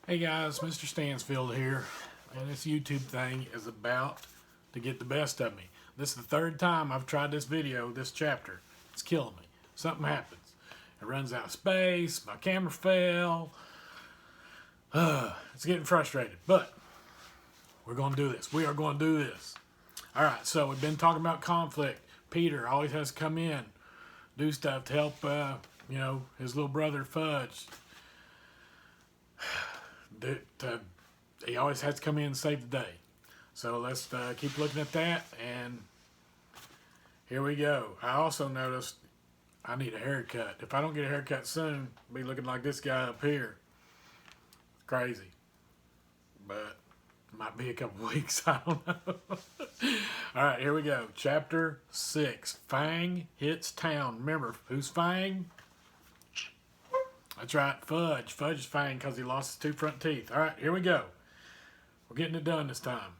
Hey guys, Mr. Stansfield here, and this YouTube thing is about to get the best of me. This is the third time I've tried this video, this chapter. It's killing me. Something happens. It runs out of space, my camera fell. It's getting frustrated, but we're going to do this. We are going to do this. Alright, so we've been talking about conflict. Peter always has to come in, do stuff to help, his little brother Fudge. He always has to come in and save the day. So let's keep looking at that, and here we go. I also noticed I need a haircut. If I don't get a haircut soon, I'll be looking like this guy up here. Crazy. But it might be a couple weeks, I don't know. Alright, here we go. Chapter 6. Fang hits town. Remember, who's Fang? That's right, Fudge. Fudge is Fang because he lost his two front teeth. All right, here we go. We're getting it done this time.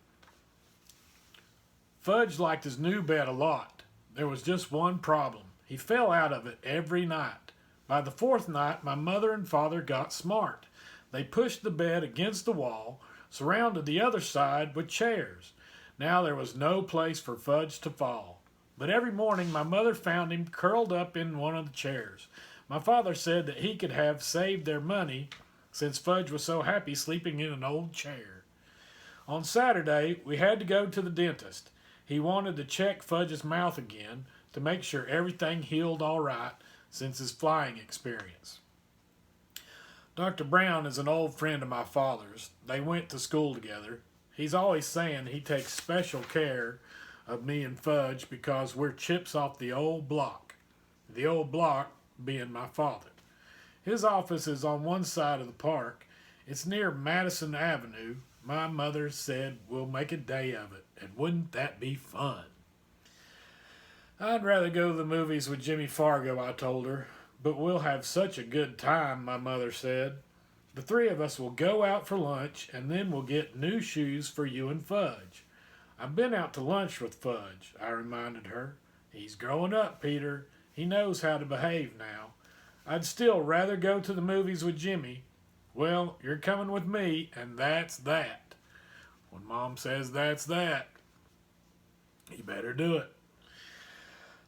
Fudge liked his new bed a lot. There was just one problem. He fell out of it every night. By the fourth night, my mother and father got smart. They pushed the bed against the wall, surrounded the other side with chairs. Now there was no place for Fudge to fall. But every morning, my mother found him curled up in one of the chairs. My father said that he could have saved their money since Fudge was so happy sleeping in an old chair. On Saturday, we had to go to the dentist. He wanted to check Fudge's mouth again to make sure everything healed all right since his flying experience. Dr. Brown is an old friend of my father's. They went to school together. He's always saying he takes special care of me and Fudge because we're chips off the old block. The old block being my father. His office is on one side of the park. It's near Madison Avenue. My mother said we'll make a day of it, and wouldn't that be fun? I'd rather go to the movies with Jimmy Fargo, I told her, but we'll have such a good time, my mother said. The three of us will go out for lunch, and then we'll get new shoes for you and Fudge. I've been out to lunch with Fudge, I reminded her. He's growing up, Peter. He knows how to behave now. I'd still rather go to the movies with Jimmy. Well, you're coming with me, and that's that. When Mom says that's that, you better do it.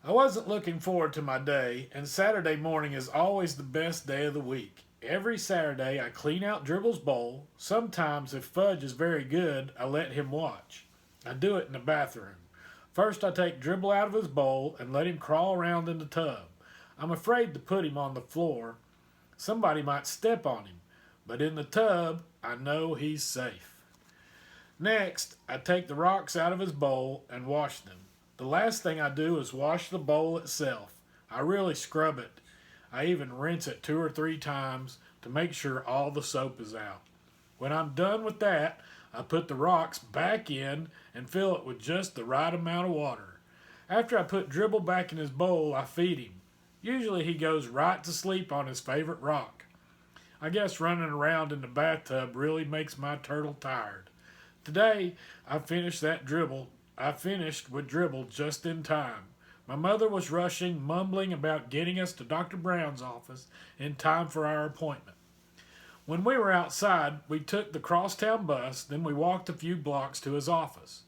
I wasn't looking forward to my day, and Saturday morning is always the best day of the week. Every Saturday, I clean out Dribble's bowl. Sometimes, if Fudge is very good, I let him watch. I do it in the bathroom. First, I take Dribble out of his bowl and let him crawl around in the tub. I'm afraid to put him on the floor. Somebody might step on him, but in the tub, I know he's safe. Next, I take the rocks out of his bowl and wash them. The last thing I do is wash the bowl itself. I really scrub it. I even rinse it 2 or 3 times to make sure all the soap is out. When I'm done with that, I put the rocks back in and fill it with just the right amount of water. After I put Dribble back in his bowl, I feed him. Usually he goes right to sleep on his favorite rock. I guess running around in the bathtub really makes my turtle tired. Today, I finished with Dribble just in time. My mother was rushing, mumbling about getting us to Dr. Brown's office in time for our appointment. When we were outside, we took the crosstown bus, then we walked a few blocks to his office.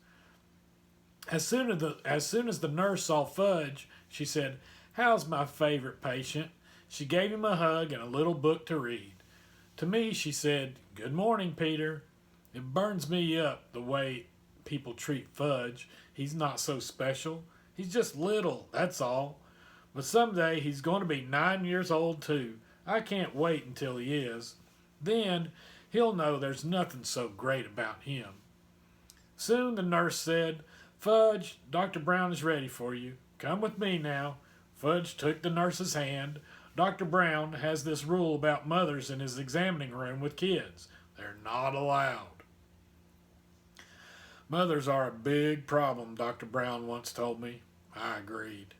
As soon as the nurse saw Fudge, she said, "How's my favorite patient?" She gave him a hug and a little book to read. To me, she said, "Good morning, Peter." It burns me up the way people treat Fudge. He's not so special. He's just little, that's all. But someday he's going to be 9 years old too. I can't wait until he is. Then he'll know there's nothing so great about him. Soon the nurse said, "Fudge, Dr. Brown is ready for you. Come with me now." Fudge took the nurse's hand. Dr. Brown has this rule about mothers in his examining room with kids. They're not allowed. Mothers are a big problem, Dr. Brown once told me. I agreed.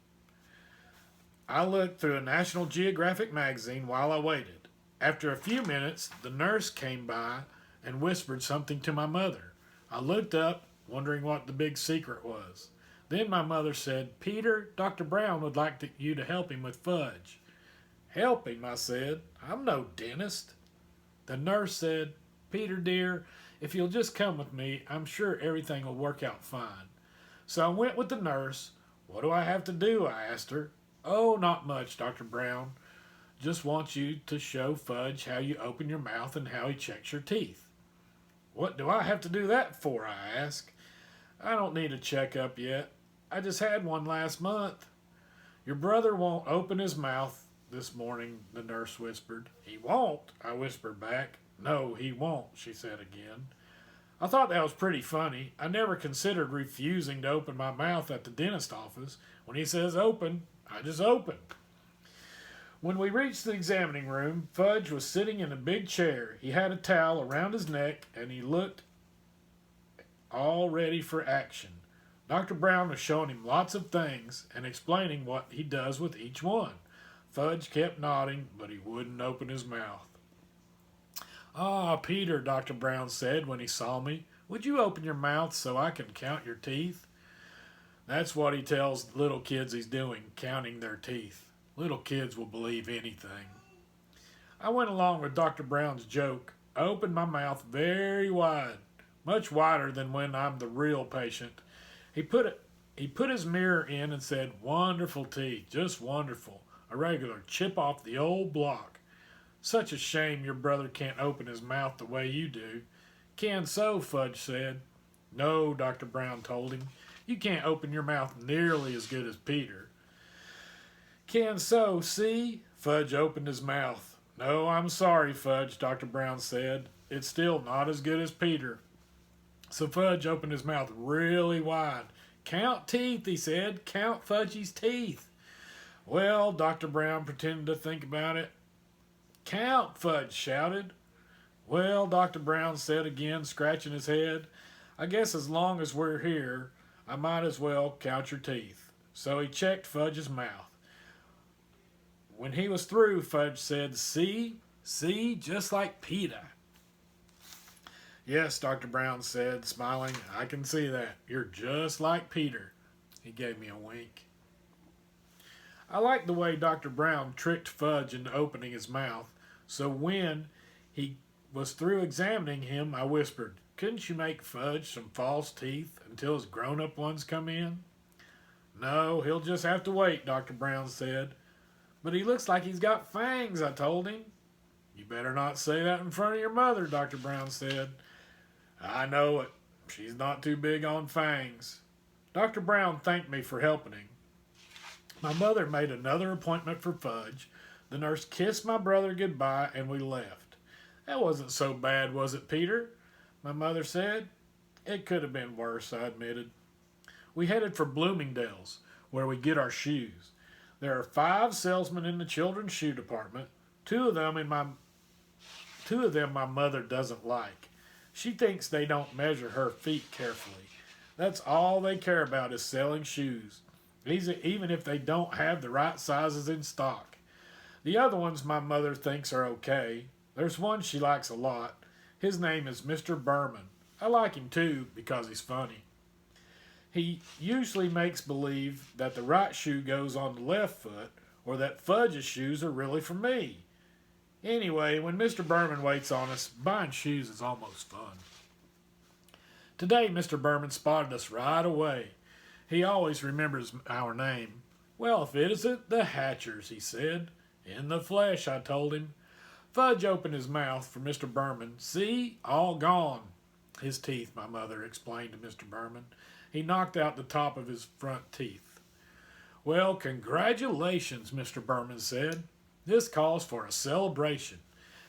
I looked through a National Geographic magazine while I waited. After a few minutes, the nurse came by and whispered something to my mother. I looked up, wondering what the big secret was. Then my mother said, "Peter, Dr. Brown would like you to help him with Fudge." "Help him," I said. "I'm no dentist." The nurse said, Peter, dear, if you'll just come with me, I'm sure everything will work out fine. So I went with the nurse. What do I have to do? I asked her. Oh, not much, Dr. Brown. Just want you to show Fudge how you open your mouth and how he checks your teeth. What do I have to do that for? I asked. I don't need a checkup yet. I just had one last month. Your brother won't open his mouth this morning, the nurse whispered. He won't, I whispered back. No, he won't, she said again. I thought that was pretty funny. I never considered refusing to open my mouth at the dentist office. When he says open, I just open. When we reached the examining room, Fudge was sitting in a big chair. He had a towel around his neck, and he looked all ready for action. Dr. Brown was showing him lots of things and explaining what he does with each one. Fudge kept nodding, but he wouldn't open his mouth. Ah, Peter, Dr. Brown said when he saw me, would you open your mouth so I can count your teeth? That's what he tells little kids he's doing, counting their teeth. Little kids will believe anything. I went along with Dr. Brown's joke. I opened my mouth very wide, much wider than when I'm the real patient. He put his mirror in and said, wonderful teeth, just wonderful, a regular chip off the old block. Such a shame your brother can't open his mouth the way you do. Can so, Fudge said. No, Dr. Brown told him. You can't open your mouth nearly as good as Peter. Can so, see? Fudge opened his mouth. No, I'm sorry, Fudge, Dr. Brown said. It's still not as good as Peter. So Fudge opened his mouth really wide. Count teeth, he said. Count Fudgy's teeth. Well, Dr. Brown pretended to think about it. Count, Fudge shouted. Well, Dr. Brown said again, scratching his head, I guess as long as we're here, I might as well count your teeth. So he checked Fudge's mouth. When he was through, Fudge said, see, just like Peter. Yes, Dr. Brown said, smiling, I can see that. You're just like Peter. He gave me a wink. I liked the way Dr. Brown tricked Fudge into opening his mouth, so when he was through examining him, I whispered, couldn't you make Fudge some false teeth until his grown-up ones come in? No, he'll just have to wait, Dr. Brown said. But he looks like he's got fangs, I told him. You better not say that in front of your mother, Dr. Brown said. I know it. She's not too big on fangs. Dr. Brown thanked me for helping him. My mother made another appointment for Fudge. The nurse kissed my brother goodbye, and we left. That wasn't so bad, was it, Peter? My mother said. It could have been worse, I admitted. We headed for Bloomingdale's, where we get our shoes. There are 5 salesmen in the children's shoe department. Two of them my mother doesn't like. She thinks they don't measure her feet carefully. That's all they care about is selling shoes, even if they don't have the right sizes in stock. The other ones my mother thinks are okay. There's one she likes a lot. His name is Mr. Berman. I like him too because he's funny. He usually makes believe that the right shoe goes on the left foot or that Fudge's shoes are really for me. Anyway, when Mr. Berman waits on us, buying shoes is almost fun. Today, Mr. Berman spotted us right away. He always remembers our name. Well, if it isn't the Hatchers, he said. In the flesh, I told him. Fudge opened his mouth for Mr. Berman. See? All gone. His teeth, my mother explained to Mr. Berman. He knocked out the top of his front teeth. Well, congratulations, Mr. Berman said. This calls for a celebration.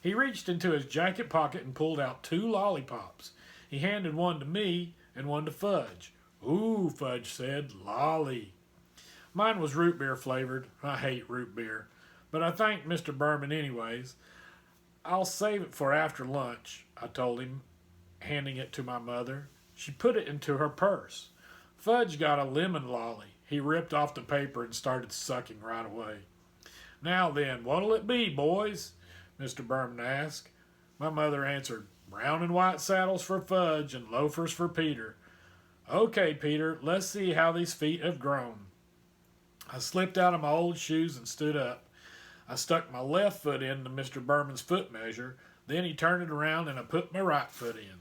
He reached into his jacket pocket and pulled out 2 lollipops. He handed one to me and one to Fudge. Ooh, Fudge said, lolly. Mine was root beer flavored. I hate root beer. But I thanked Mr. Berman anyways. I'll save it for after lunch, I told him, handing it to my mother. She put it into her purse. Fudge got a lemon lolly. He ripped off the paper and started sucking right away. Now then, what'll it be, boys? Mr. Berman asked. My mother answered, brown and white saddles for Fudge and loafers for Peter. Okay, Peter, let's see how these feet have grown. I slipped out of my old shoes and stood up. I stuck my left foot into Mr. Berman's foot measure. Then he turned it around and I put my right foot in.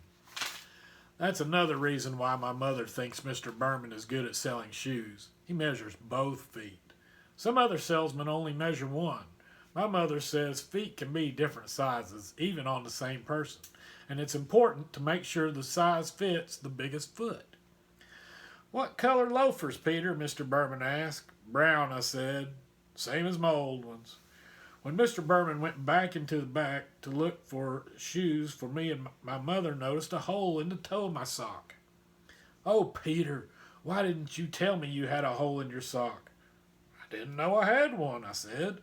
That's another reason why my mother thinks Mr. Berman is good at selling shoes. He measures both feet. Some other salesmen only measure one. My mother says feet can be different sizes, even on the same person, and it's important to make sure the size fits the biggest foot. "What color loafers, Peter?" Mr. Berman asked. "Brown," I said. "Same as my old ones." When Mr. Berman went back into the back to look for shoes for me, and my mother noticed a hole in the toe of my sock. "Oh, Peter, why didn't you tell me you had a hole in your sock?" "I didn't know I had one," I said.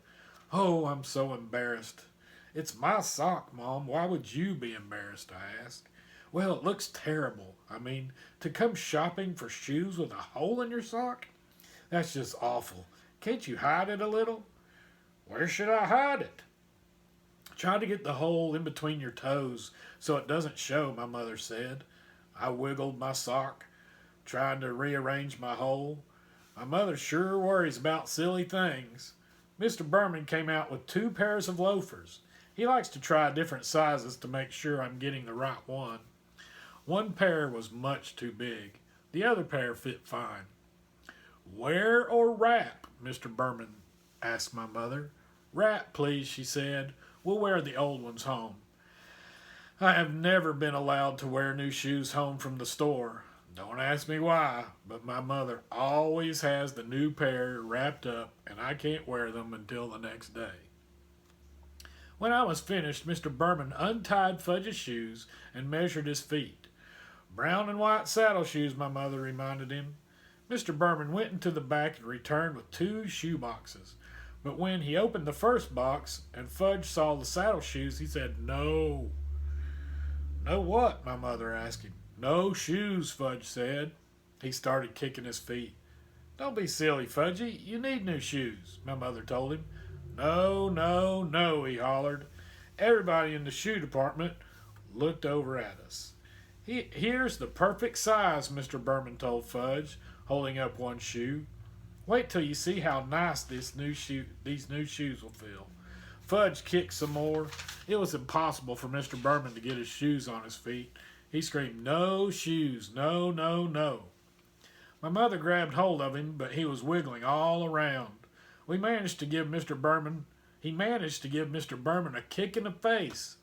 "Oh, I'm so embarrassed." "It's my sock, Mom. Why would you be embarrassed?" I asked. "Well, it looks terrible. I mean, to come shopping for shoes with a hole in your sock? That's just awful. Can't you hide it a little?" "Where should I hide it?" "Try to get the hole in between your toes so it doesn't show," my mother said. I wiggled my sock, trying to rearrange my hole. My mother sure worries about silly things. Mr. Berman came out with 2 pairs of loafers. He likes to try different sizes to make sure I'm getting the right one. One pair was much too big. The other pair fit fine. "Wear or wrap?" Mr. Berman asked my mother. "Wrap, please," she said. "We'll wear the old ones home." I have never been allowed to wear new shoes home from the store. Don't ask me why, but my mother always has the new pair wrapped up, and I can't wear them until the next day. When I was finished, Mr. Berman untied Fudge's shoes and measured his feet. "Brown and white saddle shoes," my mother reminded him. Mr. Berman went into the back and returned with 2 shoe boxes. But when he opened the first box and Fudge saw the saddle shoes, he said, "No." "No what?" my mother asked him. "No shoes," Fudge said. He started kicking his feet. "Don't be silly, Fudgy. You need new shoes," my mother told him. "No, no, no," he hollered. Everybody in the shoe department looked over at us. "Here's the perfect size," Mr. Berman told Fudge, holding up one shoe. "Wait till you see how nice these new shoes will feel." Fudge kicked some more. It was impossible for Mr. Berman to get his shoes on his feet. He screamed, "No shoes, no, no, no." My mother grabbed hold of him, but he was wiggling all around. He managed to give Mr. Berman a kick in the face.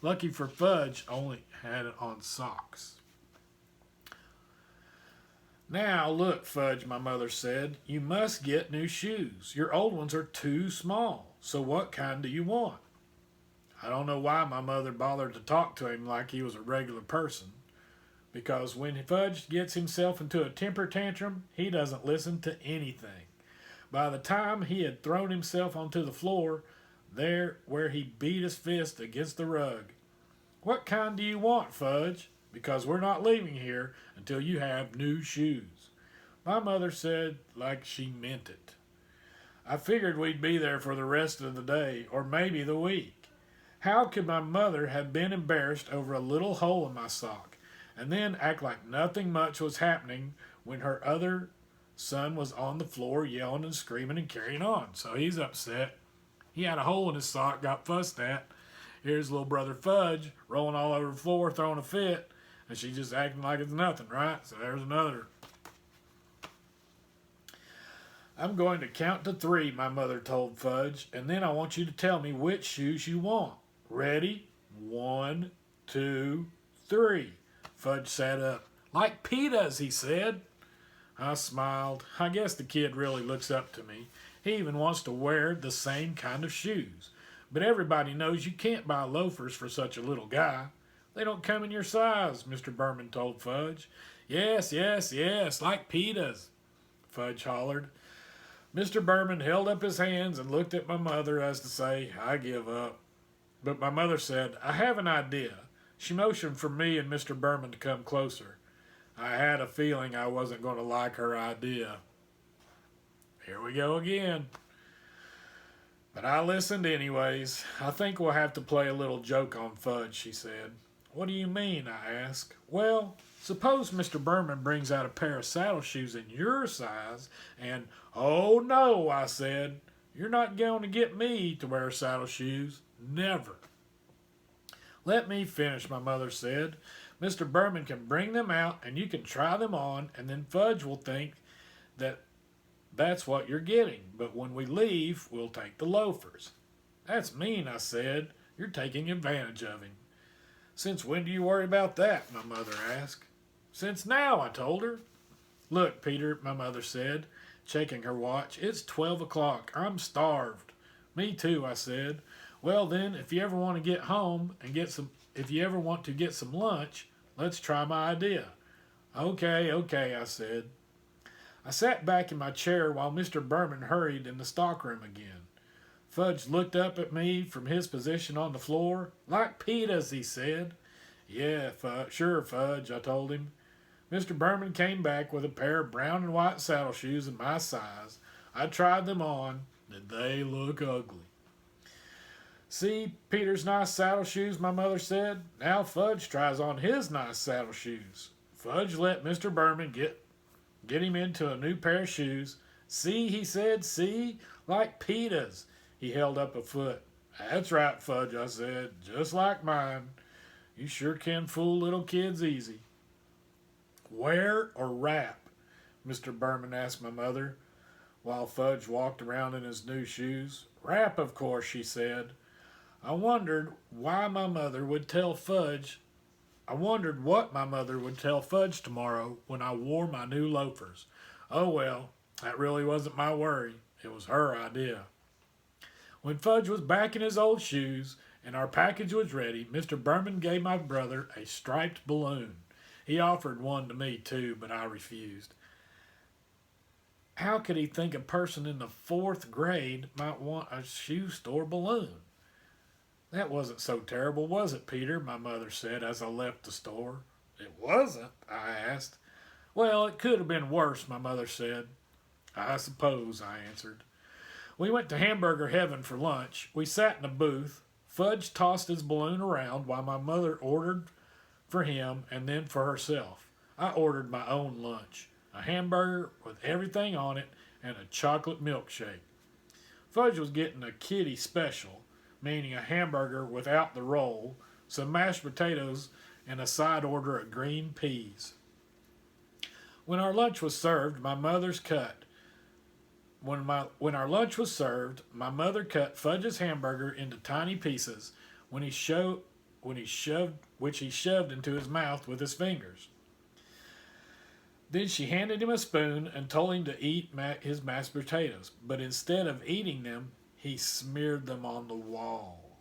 Lucky for Fudge, only had it on socks. "Now look, Fudge," my mother said, "you must get new shoes. Your old ones are too small. So what kind do you want?" I don't know why my mother bothered to talk to him like he was a regular person. Because when Fudge gets himself into a temper tantrum, he doesn't listen to anything. By the time he had thrown himself onto the floor, there where he beat his fist against the rug. "What kind do you want, Fudge? Because we're not leaving here until you have new shoes." My mother said like she meant it. I figured we'd be there for the rest of the day, or maybe the week. How could my mother have been embarrassed over a little hole in my sock, and then act like nothing much was happening when her other son was on the floor yelling and screaming and carrying on? So he's upset. He had a hole in his sock, got fussed at. Here's little brother Fudge rolling all over the floor, throwing a fit, and she's just acting like it's nothing, right? So there's another. "I'm going to count to 3, my mother told Fudge, "and then I want you to tell me which shoes you want. Ready? 1, 2, 3. Fudge sat up. "Like Peter's," he said. I smiled. I guess the kid really looks up to me. He even wants to wear the same kind of shoes. But everybody knows you can't buy loafers for such a little guy. "They don't come in your size," Mr. Berman told Fudge. Yes, like Peter's," Fudge hollered. Mr. Berman held up his hands and looked at my mother as to say, "I give up." But my mother said, "I have an idea." She motioned for me and Mr. Berman to come closer. I had a feeling I wasn't going to like her idea. Here we go again. But I listened anyways. "I think we'll have to play a little joke on Fudge," she said. "What do you mean?" I asked. "Well, suppose Mr. Berman brings out a pair of saddle shoes in your size and—" "Oh, no," I said. "You're not going to get me to wear saddle shoes. Never." Let me finish, my mother said. Mr. Berman can bring them out and you can try them on, and then Fudge will think that that's what you're getting. But when we leave, we'll take the loafers. That's mean, I said. You're taking advantage of him. Since when do you worry about that? My mother asked. Since now, I told her. Look, Peter, my mother said, checking her watch. It's 12 o'clock. I'm starved. Me too, I said. Well then, if you ever want to get home and if you ever want to get some lunch, let's try my idea. Okay, I said. I sat back in my chair while Mr. Berman hurried in the stockroom again. Fudge looked up at me from his position on the floor. Like pitas, he said. Yeah, sure, Fudge, I told him. Mr. Berman came back with a pair of brown and white saddle shoes in my size. I tried them on, and they look ugly. See Peter's nice saddle shoes, my mother said. Now Fudge tries on his nice saddle shoes. Fudge let Mr. Berman get him into a new pair of shoes. See, he said, see, like pitas. He held up a foot. That's right, Fudge, I said, just like mine. You sure can fool little kids easy. Wear or wrap? Mr. Berman asked my mother, while Fudge walked around in his new shoes. Wrap, of course, she said. I wondered what my mother would tell Fudge tomorrow when I wore my new loafers. Oh well, that really wasn't my worry. It was her idea. When Fudge was back in his old shoes and our package was ready, Mr. Berman gave my brother a striped balloon. He offered one to me too, but I refused. How could he think a person in the 4th grade might want a shoe store balloon? That wasn't so terrible, was it, Peter? My mother said as I left the store. It wasn't? I asked. Well, it could have been worse, my mother said. I suppose, I answered. We went to Hamburger Heaven for lunch. We sat in a booth. Fudge tossed his balloon around while my mother ordered for him and then for herself. I ordered my own lunch, a hamburger with everything on it and a chocolate milkshake. Fudge was getting a kiddie special, meaning a hamburger without the roll, some mashed potatoes, and a side order of green peas. When our lunch was served, my mother cut Fudge's hamburger into tiny pieces which he shoved into his mouth with his fingers. Then she handed him a spoon and told him to eat his mashed potatoes, but instead of eating them, he smeared them on the wall.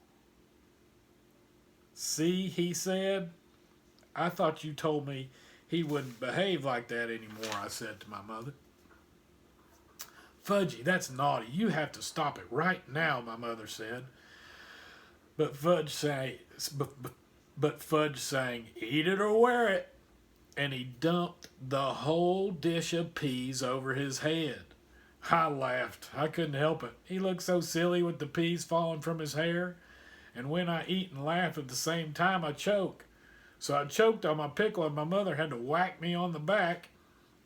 See, he said. I thought you told me he wouldn't behave like that anymore, I said to my mother. Fudgy, that's naughty. You have to stop it right now, my mother said. But Fudge sang, eat it or wear it. And he dumped the whole dish of peas over his head. I laughed. I couldn't help it. He looked so silly with the peas falling from his hair. And when I eat and laugh at the same time, I choke. So I choked on my pickle and my mother had to whack me on the back,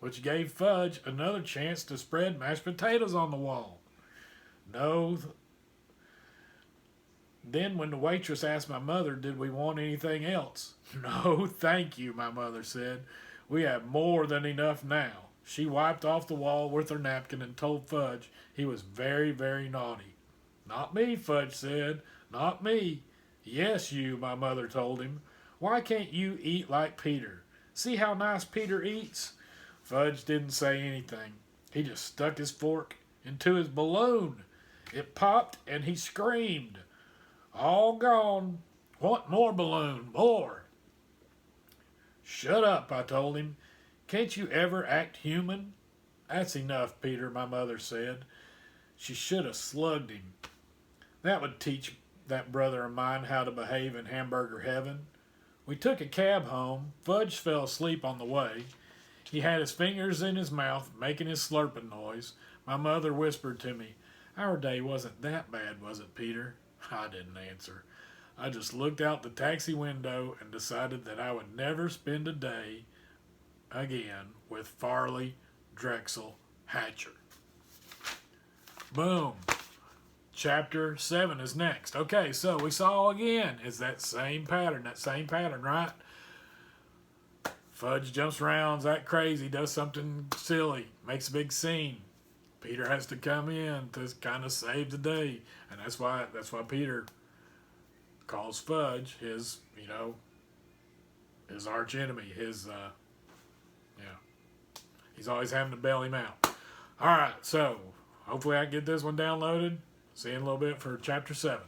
which gave Fudge another chance to spread mashed potatoes on the wall. Then when the waitress asked my mother, did we want anything else? No, thank you, my mother said. We have more than enough now. She wiped off the wall with her napkin and told Fudge he was very, very naughty. Not me, Fudge said. Not me. Yes, you, my mother told him. Why can't you eat like Peter? See how nice Peter eats? Fudge didn't say anything. He just stuck his fork into his balloon. It popped and he screamed. All gone. Want more balloon? More. Shut up, I told him. Can't you ever act human? That's enough, Peter, my mother said. She should have slugged him. That would teach that brother of mine how to behave in Hamburger Heaven. We took a cab home. Fudge fell asleep on the way. He had his fingers in his mouth, making his slurping noise. My mother whispered to me, Our day wasn't that bad, was it, Peter? I didn't answer. I just looked out the taxi window and decided that I would never spend a day again with Farley Drexel Hatcher. Boom. chapter 7 is next. Okay, so we saw again, it's that same pattern, right? Fudge jumps around, acts crazy, does something silly, makes a big scene. Peter has to come in to kind of save the day, and that's why Peter calls Fudge his, his arch enemy. He's always having to bail him out. All right, so hopefully I can get this one downloaded. See you in a little bit for chapter 7.